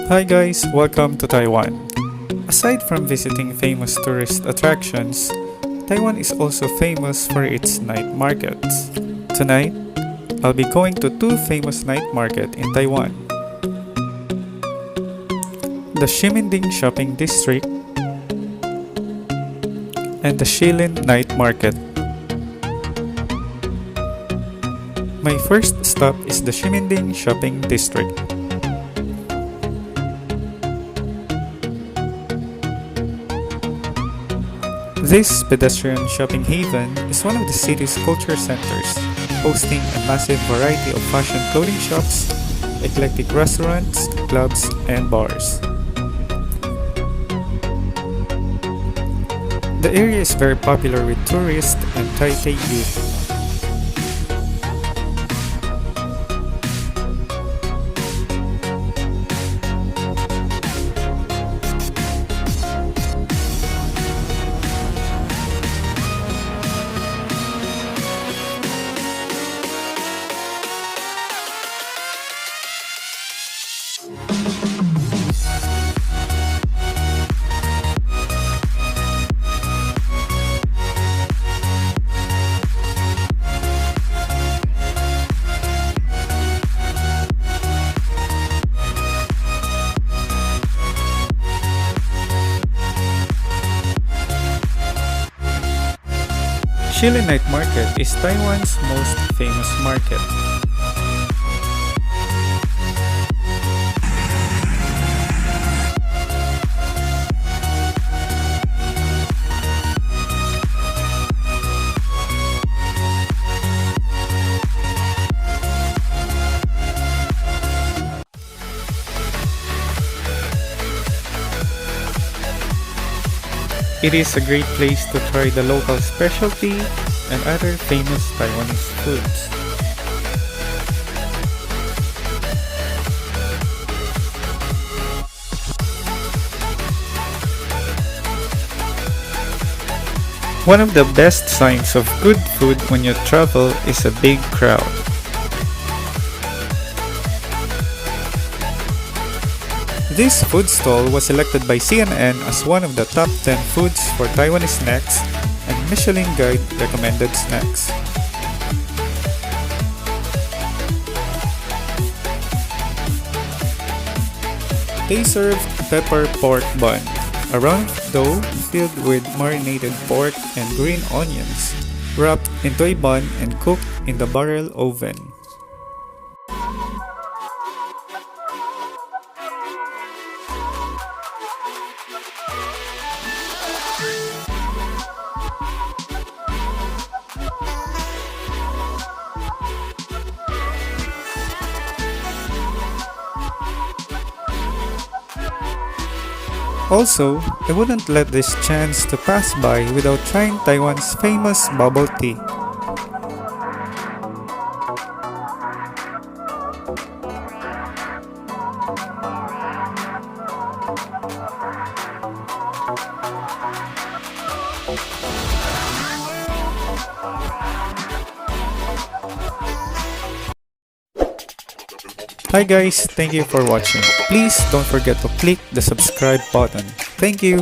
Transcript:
Hi guys, welcome to Taiwan. Aside from visiting famous tourist attractions, Taiwan is also famous for its night markets. Tonight, I'll be going to two famous night markets in Taiwan. The Ximen Shopping District and the Shilin Night Market. My first stop is the Ximen Shopping District. This pedestrian shopping haven is one of the city's culture centers, hosting a massive variety of fashion clothing shops, eclectic restaurants, clubs, and bars. The area is very popular with tourists and Taipei youth. Shilin Night Market is Taiwan's most famous market. It is a great place to try the local specialty and other famous Taiwanese foods. One of the best signs of good food when you travel is a big crowd. This food stall was selected by CNN as one of the top 10 foods for Taiwanese snacks and Michelin Guide recommended snacks. They served pepper pork bun, a round dough filled with marinated pork and green onions, wrapped into a bun and cooked in the barrel oven. Also, I wouldn't let this chance to pass by without trying Taiwan's famous bubble tea. Hi guys, thank you for watching. Please don't forget to click the subscribe button. Thank you.